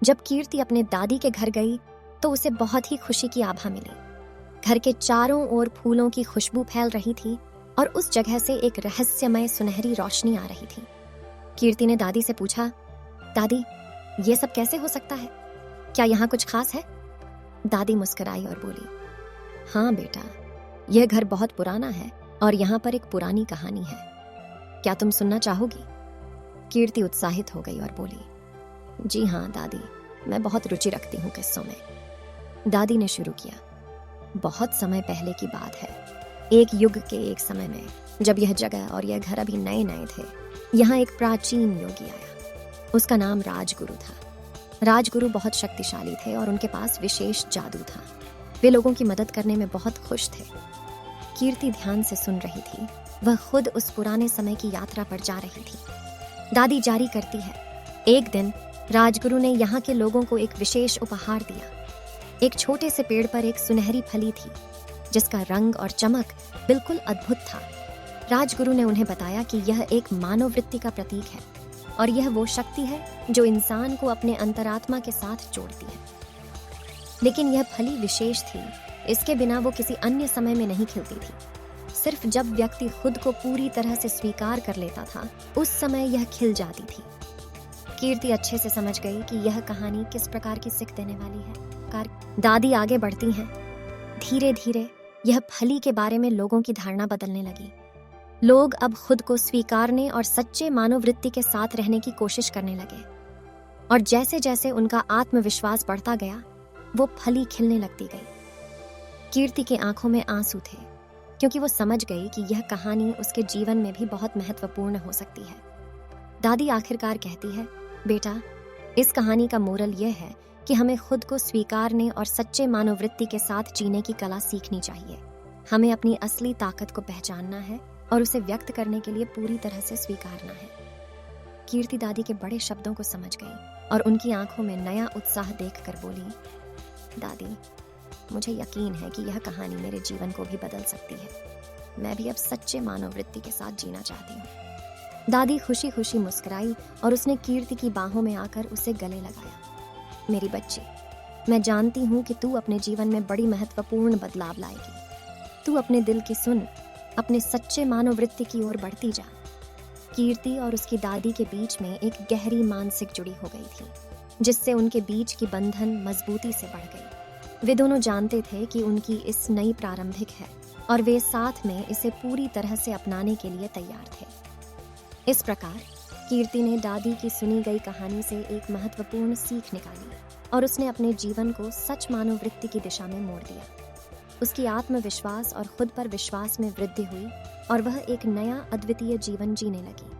जब कीर्ति अपने दादी के घर गई तो उसे बहुत ही खुशी की आभा मिली। घर के चारों ओर फूलों की खुशबू फैल रही थी और उस जगह से एक रहस्यमय सुनहरी रोशनी आ रही थी। कीर्ति ने दादी से पूछा, दादी, ये सब कैसे हो सकता है? क्या यहाँ कुछ खास है? दादी मुस्कुराई और बोली, हाँ बेटा, यह घर बहुत पुराना है और यहाँ पर एक पुरानी कहानी है। क्या तुम सुनना चाहोगी? कीर्ति उत्साहित हो गई और बोली, जी हाँ दादी, मैं बहुत रुचि रखती हूँ किस्सों में। दादी ने शुरू किया, बहुत समय पहले की बात है। एक युग के एक समय में, जब यह जगह और यह घर अभी नए नए थे, यहाँ एक प्राचीन योगी आया। उसका नाम राजगुरु था। राजगुरु बहुत शक्तिशाली थे और उनके पास विशेष जादू था। वे लोगों की मदद करने में बहुत खुश थे। कीर्ति ध्यान से सुन रही थी। वह खुद उस पुराने समय की यात्रा पर जा रही थी। दादी जारी करती है, एक दिन राजगुरु ने यहाँ के लोगों को एक विशेष उपहार दिया। एक छोटे से पेड़ पर एक सुनहरी फली थी जिसका रंग और चमक बिल्कुल अद्भुत था। राजगुरु ने उन्हें बताया कि यह एक मानव वृत्ति का प्रतीक है और यह वो शक्ति है जो इंसान को अपने अंतरात्मा के साथ जोड़ती है। लेकिन यह फली विशेष थी। इसके बिना वो किसी अन्य समय में नहीं खिलती थी। सिर्फ जब व्यक्ति खुद को पूरी तरह से स्वीकार कर लेता था, उस समय यह खिल जाती थी। कीर्ति अच्छे से समझ गई कि यह कहानी किस प्रकार की सीख देने वाली है। दादी आगे बढ़ती हैं। धीरे धीरे यह फली के बारे में लोगों की धारणा बदलने लगी। लोग अब खुद को स्वीकारने और सच्चे मानव वृत्ति के साथ रहने की कोशिश करने लगे। और जैसे जैसे उनका आत्मविश्वास बढ़ता गया, वो फली खिलने लगती गई। कीर्ति की आंखों में आंसू थे, क्योंकि वो समझ गई कि यह कहानी उसके जीवन में भी बहुत महत्वपूर्ण हो सकती है। दादी आखिरकार कहती है, बेटा, इस कहानी का मोरल यह है कि हमें खुद को स्वीकारने और सच्चे मानव वृत्ति के साथ जीने की कला सीखनी चाहिए। हमें अपनी असली ताकत को पहचानना है और उसे व्यक्त करने के लिए पूरी तरह से स्वीकारना है। कीर्ति दादी के बड़े शब्दों को समझ गई और उनकी आंखों में नया उत्साह देखकर बोली, दादी, मुझे यकीन है कि यह कहानी मेरे जीवन को भी बदल सकती है। मैं भी अब सच्चे मानव वृत्ति के साथ जीना चाहती हूँ। दादी खुशी खुशी मुस्कुराई और उसने कीर्ति की बाहों में आकर उसे गले लगाया। मेरी बच्ची, मैं जानती हूँ कि तू अपने जीवन में बड़ी महत्वपूर्ण बदलाव लाएगी। तू अपने दिल की सुन, अपने सच्चे मानव वृत्ति की ओर बढ़ती जा। कीर्ति और उसकी दादी के बीच में एक गहरी मानसिक जुड़ी हो गई थी, जिससे उनके बीच की बंधन मजबूती से बढ़ गई। वे दोनों जानते थे कि उनकी इस नई प्रारंभिक है और वे साथ में इसे पूरी तरह से अपनाने के लिए तैयार थे। इस प्रकार कीर्ति ने दादी की सुनी गई कहानी से एक महत्वपूर्ण सीख निकाली और उसने अपने जीवन को सच मानव वृत्ति की दिशा में मोड़ दिया। उसकी आत्मविश्वास और खुद पर विश्वास में वृद्धि हुई और वह एक नया अद्वितीय जीवन जीने लगी।